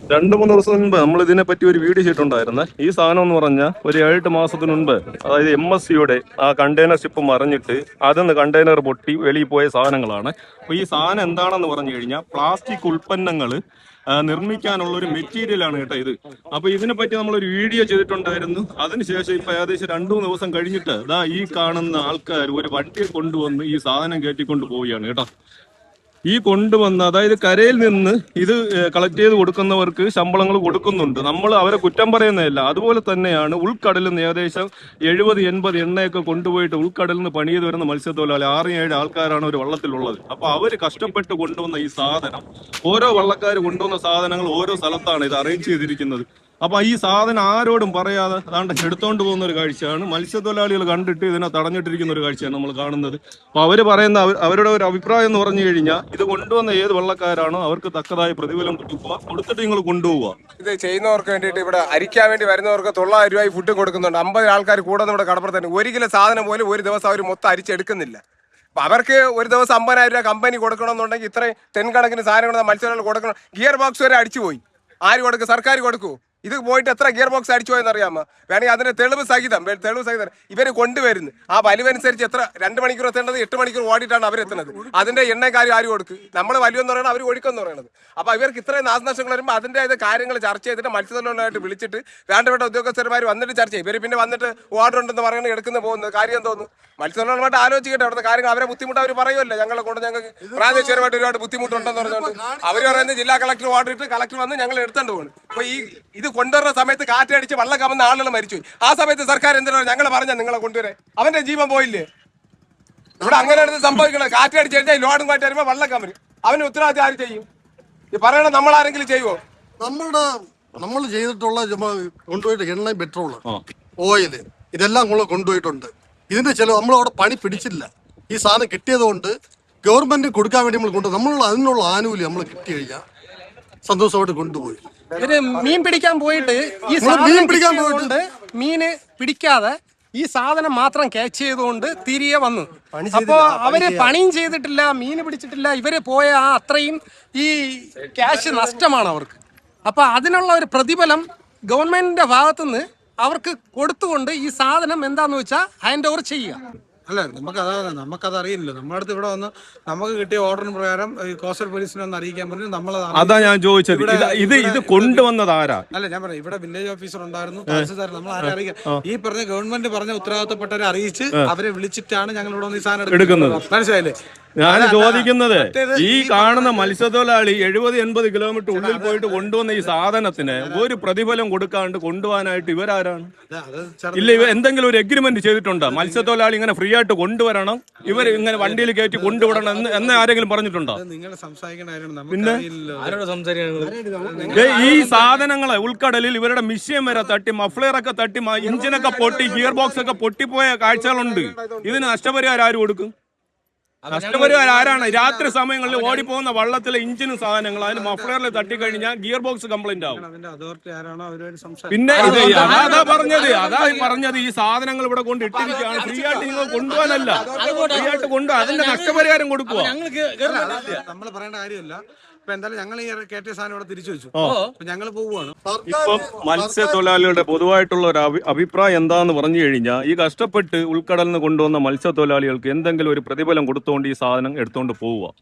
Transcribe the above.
2-3 ദിവസം മുൻപ് നമ്മൾ ഇതിനെപ്പറ്റി ഒരു വീഡിയോ ചെയ്തിട്ടുണ്ടായിരുന്നു. ഈ സാധനം എന്ന് പറഞ്ഞാൽ ഒരു 7-8 മാസത്തിന് മുൻപ്, അതായത് MSCയുടെ ആ കണ്ടെയ്നർ ഷിപ്പ് മറിഞ്ഞിട്ട് അതിന്ന് കണ്ടെയ്നർ പൊട്ടി വെളിയിൽ പോയ സാധനങ്ങളാണ്. അപ്പോൾ ഈ സാധനം എന്താണെന്ന് പറഞ്ഞു കഴിഞ്ഞാൽ പ്ലാസ്റ്റിക് ഉൽപ്പന്നങ്ങൾ നിർമ്മിക്കാനുള്ള ഒരു മെറ്റീരിയലാണ് കേട്ടോ ഇത്. അപ്പോൾ ഇതിനെപ്പറ്റി നമ്മളൊരു വീഡിയോ ചെയ്തിട്ടുണ്ടായിരുന്നു. അതിനുശേഷം ഇപ്പൊ ഏകദേശം 2-3 ദിവസം കഴിഞ്ഞിട്ട് ഇതാ ഈ കാണുന്ന ആൾക്കാർ ഒരു വണ്ടിയിൽ കൊണ്ടുവന്ന് ഈ സാധനം കയറ്റിക്കൊണ്ട് പോവുകയാണ് കേട്ടോ. ഈ കൊണ്ടുവന്ന, അതായത് കരയിൽ നിന്ന് ഇത് കളക്ട് ചെയ്ത് കൊടുക്കുന്നവർക്ക് ശമ്പളങ്ങൾ കൊടുക്കുന്നുണ്ട്. നമ്മൾ അവരെ കുറ്റം പറയുന്നതല്ല. അതുപോലെ തന്നെയാണ് ഉൾക്കടലിൽ നിന്ന് ഏകദേശം 70-80 എണ്ണയൊക്കെ കൊണ്ടുപോയിട്ട് ഉൾക്കടലിൽ നിന്ന് പണി ചെയ്ത് വരുന്ന മത്സ്യത്തൊഴിലാളി 6-7 ആൾക്കാരാണ് ഒരു വള്ളത്തിലുള്ളത്. അപ്പൊ അവര് കഷ്ടപ്പെട്ട് കൊണ്ടുവന്ന ഈ സാധനം, ഓരോ വള്ളക്കാർ കൊണ്ടുവന്ന സാധനങ്ങൾ ഓരോ സ്ഥലത്താണ് ഇത് അറേഞ്ച് ചെയ്തിരിക്കുന്നത്. അപ്പൊ ഈ സാധനം ആരോടും പറയാതെ അതാണ്ട് എടുത്തോണ്ട് പോകുന്ന ഒരു കാഴ്ചയാണ്. മത്സ്യത്തൊഴിലാളികൾ കണ്ടിട്ട് ഇതിനെ തടഞ്ഞിട്ടിരിക്കുന്ന ഒരു കാഴ്ചയാണ് നമ്മൾ കാണുന്നത്. അപ്പൊ അവര് പറയുന്ന അവരുടെ ഒരു അഭിപ്രായം എന്ന് പറഞ്ഞു കഴിഞ്ഞാൽ, ഇത് കൊണ്ടുവന്ന ഏത് വള്ളക്കാരാണോ അവർക്ക് തക്കതായ പ്രതിഫലം കൊടുത്തിട്ട് നിങ്ങൾ കൊണ്ടുപോവുക. ഇത് ചെയ്യുന്നവർക്ക് വേണ്ടിയിട്ട് ഇവിടെ അരിക്കാൻ വേണ്ടി വരുന്നവർക്ക് 900 രൂപ ഫുഡ് കൊടുക്കുന്നുണ്ട്. 50 ആൾക്കാർ കൂടെ നമ്മുടെ കടപ്പുറത്ത് തന്നെ 1 കിലോ സാധനം പോലും ഒരു ദിവസം അവർ മൊത്തം അരിച്ചെടുക്കുന്നില്ല. അപ്പൊ അവർക്ക് ഒരു ദിവസം 50,000 രൂപ കമ്പനി കൊടുക്കണമെന്നുണ്ടെങ്കിൽ ഇത്രയും ടെൻകണക്കിന് സാധനങ്ങൾ മത്സ്യത്തൊഴിലാളികൾ കൊടുക്കണം. ഗിയർ ബോക്സ് വരെ അടിച്ചുപോയി. ആര് കൊടുക്കും? സർക്കാർ കൊടുക്കൂ. ഇത് പോയിട്ട് എത്ര ഗിയർ ബോക്സ് അടിച്ചു പോയെന്ന് അറിയാമോ? വേണമെങ്കിൽ അതിന്റെ തെളിവ് സഹിതം ഇവര് കൊണ്ടുവരുന്നു. ആ വലിവനുസരിച്ച് എത്ര 2 മണിക്കൂർ എത്തേണ്ടത് 8 മണിക്കൂർ ഓടിയിട്ടാണ് അവരെത്തുന്നത്. അതിന്റെ എണ്ണക്കാര്യം ആര് കൊടുക്കും? നമ്മൾ വലിവെന്ന് പറയുന്നത് അവർ ഒഴുക്കെന്ന് പറയുന്നത്. അപ്പൊ ഇവർക്ക് ഇത്രയും നാശനഷ്ടങ്ങൾ വരുമ്പോൾ അതിന്റെ കാര്യങ്ങൾ ചർച്ച ചെയ്തിട്ട് മത്സ്യത്തൊഴിലാളികളായിട്ട് വിളിച്ചിട്ട് വേണ്ടപ്പെട്ട ഉദ്യോഗസ്ഥന്മാർ വന്നിട്ട് ചർച്ച ചെയ്യും. ഇവർ പിന്നെ വന്നിട്ട് ഓർഡർ ഉണ്ടെന്ന് പറയുന്നത് എടുക്കുന്ന പോകുന്നത് കാര്യം തോന്നുന്നു. മത്സ്യത്തൊഴിലാളികളായിട്ട് ആലോചിക്കട്ടെ. അവിടുത്തെ കാര്യങ്ങൾ അവരെ ബുദ്ധിമുട്ട് അവർ പറയുമല്ലോ. ഞങ്ങളെ കൊണ്ട് ഞങ്ങൾക്ക് പ്രാദേശികമായിട്ട് ഒരുപാട് ബുദ്ധിമുട്ടുണ്ടെന്ന് പറഞ്ഞുകൊണ്ട് അവർ പറയുന്നത് ജില്ലാ കളക്ടർ ഓർഡർ ഇട്ട് കളക്ടർ വന്ന് ഞങ്ങൾ എടുത്തോണ്ട് പോകുന്നു. അപ്പൊ ഇത് കൊണ്ടുവരുന്ന സമയത്ത് കാറ്റടിച്ച് വള്ളം കമന്ന ആളുകൾ മരിച്ചു. ആ സമയത്ത് സർക്കാർ എന്തിനാണ് ഞങ്ങൾ പറഞ്ഞ നിങ്ങളെ കൊണ്ടുവരാൻ? അവന്റെ ജീവൻ പോയില്ലേ? ഇവിടെ അങ്ങനെയാണ് സംഭവിക്കുന്നത്. കാറ്റടിച്ച് കഴിഞ്ഞാൽ ലോഡും കാറ്റ് വരുമ്പോൾ വള്ളം കമരും. അവന് ഉത്തരവാദിത്വം ആര് ചെയ്യും? ഈ പറയണ നമ്മൾ ആരെങ്കിലും ചെയ്യുമോ? നമ്മൾ ചെയ്തിട്ടുള്ള കൊണ്ടുപോയിട്ട് എണ്ണ, പെട്രോള്, ഓയില് ഇതെല്ലാം കൊണ്ടുപോയിട്ടുണ്ട്. ഇതിന്റെ ചിലവ് നമ്മളവിടെ പണി പിടിച്ചില്ല. ഈ സാധനം കിട്ടിയത് കൊണ്ട് ഗവൺമെന്റിന് കൊടുക്കാൻ വേണ്ടി നമ്മൾ കൊണ്ടുപോയി. നമ്മളുള്ള അതിനുള്ള ആനുകൂല്യം നമ്മൾ കിട്ടി കഴിഞ്ഞാൽ സന്തോഷമായിട്ട് കൊണ്ടുപോയി. ഇവര് മീൻ പിടിക്കാൻ പോയിട്ട് ഈ മീന് പിടിക്കാതെ ഈ സാധനം മാത്രം ക്യാച്ച് ചെയ്തുകൊണ്ട് തിരികെ വന്നു. അപ്പോ അവര് പണിയും ചെയ്തിട്ടില്ല, മീന് പിടിച്ചിട്ടില്ല. ഇവര് പോയ ആ അത്രയും ഈ ക്യാഷ് നഷ്ടമാണ് അവർക്ക്. അപ്പൊ അതിനുള്ള ഒരു പ്രതിഫലം ഗവൺമെന്റിന്റെ ഭാഗത്തുനിന്ന് അവർക്ക് കൊടുത്തുകൊണ്ട് ഈ സാധനം എന്താന്ന് വെച്ചാൽ ഹാൻഡ് ഓവർ ചെയ്യുക. അല്ല, നമുക്കത് അറിയില്ലല്ലോ. നമ്മുടെ അടുത്ത് ഇവിടെ വന്ന് നമുക്ക് കിട്ടിയ ഓർഡറിന് പ്രകാരം കോസ്റ്റൽ പോലീസിനെ ഒന്ന് അറിയിക്കാൻ പറഞ്ഞു. അതാ ഞാൻ ചോദിച്ചത്, ഇത് കൊണ്ടുവന്നത് ആരാ? അല്ല, ഞാൻ പറയാം, ഇവിടെ വില്ലേജ് ഓഫീസർ ഉണ്ടായിരുന്നു, തഹസിൽദാർ. നമ്മൾ ആരെ അറിയിക്കാം? ഈ പറഞ്ഞ ഗവൺമെന്റ് പറഞ്ഞ ഉത്തരവാദിത്തപ്പെട്ടവരെ അറിയിച്ച് അവരെ വിളിച്ചിട്ടാണ് ഞങ്ങൾ ഇവിടെ വന്ന് ഈ സാധനം എടുക്കുന്നത്. മനസ്സിലായില്ലേ? ഞാൻ ചോദിക്കുന്നത്, ഈ കാണുന്ന മത്സ്യത്തൊഴിലാളി 70-80 കിലോമീറ്റർ ഉള്ളിൽ പോയിട്ട് കൊണ്ടുവന്ന ഈ സാധനത്തിന് ഒരു പ്രതിഫലം കൊടുക്കാണ്ട് കൊണ്ടുപോകാനായിട്ട് ഇവരാരാണ്? ഇല്ല, ഇവർ എന്തെങ്കിലും ഒരു എഗ്രിമെന്റ് ചെയ്തിട്ടുണ്ടോ? മത്സ്യത്തൊഴിലാളി ഇങ്ങനെ ഫ്രീ ആയിട്ട് കൊണ്ടുവരണം, ഇവർ ഇങ്ങനെ വണ്ടിയിൽ കയറ്റി കൊണ്ടുവിടണം എന്ന് ആരെങ്കിലും പറഞ്ഞിട്ടുണ്ടോ? പിന്നെ ഈ സാധനങ്ങളെ ഉൾക്കടലിൽ ഇവരുടെ മിഷ്യൻ വരെ തട്ടി, മഫ്ലറൊക്കെ തട്ടി, ഇഞ്ചിനൊക്കെ പൊട്ടി, ഗിയർ ബോക്സ് ഒക്കെ പൊട്ടിപ്പോയ കാഴ്ചകളുണ്ട്. ഇതിന് നഷ്ടപരിഹാരം ആര് കൊടുക്കും? നഷ്ടപരിഹാരം ആരാണ്? രാത്രി സമയങ്ങളിൽ ഓടിപ്പോകുന്ന വള്ളത്തിലെ ഇഞ്ചിനും സാധനങ്ങൾ അതിന് മഫ്ലറിൽ തട്ടിക്കഴിഞ്ഞാൽ ഗിയർ ബോക്സ് കംപ്ലൈന്റ് ആവും. പിന്നെ അതാ പറഞ്ഞത് ഈ സാധനങ്ങൾ ഇവിടെ കൊണ്ട് ഇട്ടിരിക്കുകയാണ്. ഫ്രീ ആയിട്ട് നിങ്ങൾ കൊണ്ടുപോകാനല്ല, ഫ്രീ ആയിട്ട് കൊണ്ടുപോകാൻ അതിന്റെ നഷ്ടപരിഹാരം കൊടുക്കുക. നമ്മൾ പറയേണ്ട കാര്യമില്ല. ഇപ്പൊ എന്തായാലും ഞങ്ങൾ ഈ കയറ്റിയ സാധനം ഇവിടെ തിരിച്ചു വെച്ചു. ഞങ്ങൾ പോവുകയാണ്. ഇപ്പം മത്സ്യത്തൊഴിലാളികളുടെ പൊതുവായിട്ടുള്ള ഒരു അഭിപ്രായം എന്താന്ന് പറഞ്ഞു കഴിഞ്ഞാൽ, ഈ കഷ്ടപ്പെട്ട് ഉൾക്കടലിൽ നിന്ന് കൊണ്ടുവന്ന മത്സ്യത്തൊഴിലാളികൾക്ക് എന്തെങ്കിലും ഒരു പ്രതിഫലം കൊടുത്തുകൊണ്ട് ഈ സാധനം എടുത്തുകൊണ്ട് പോവുക.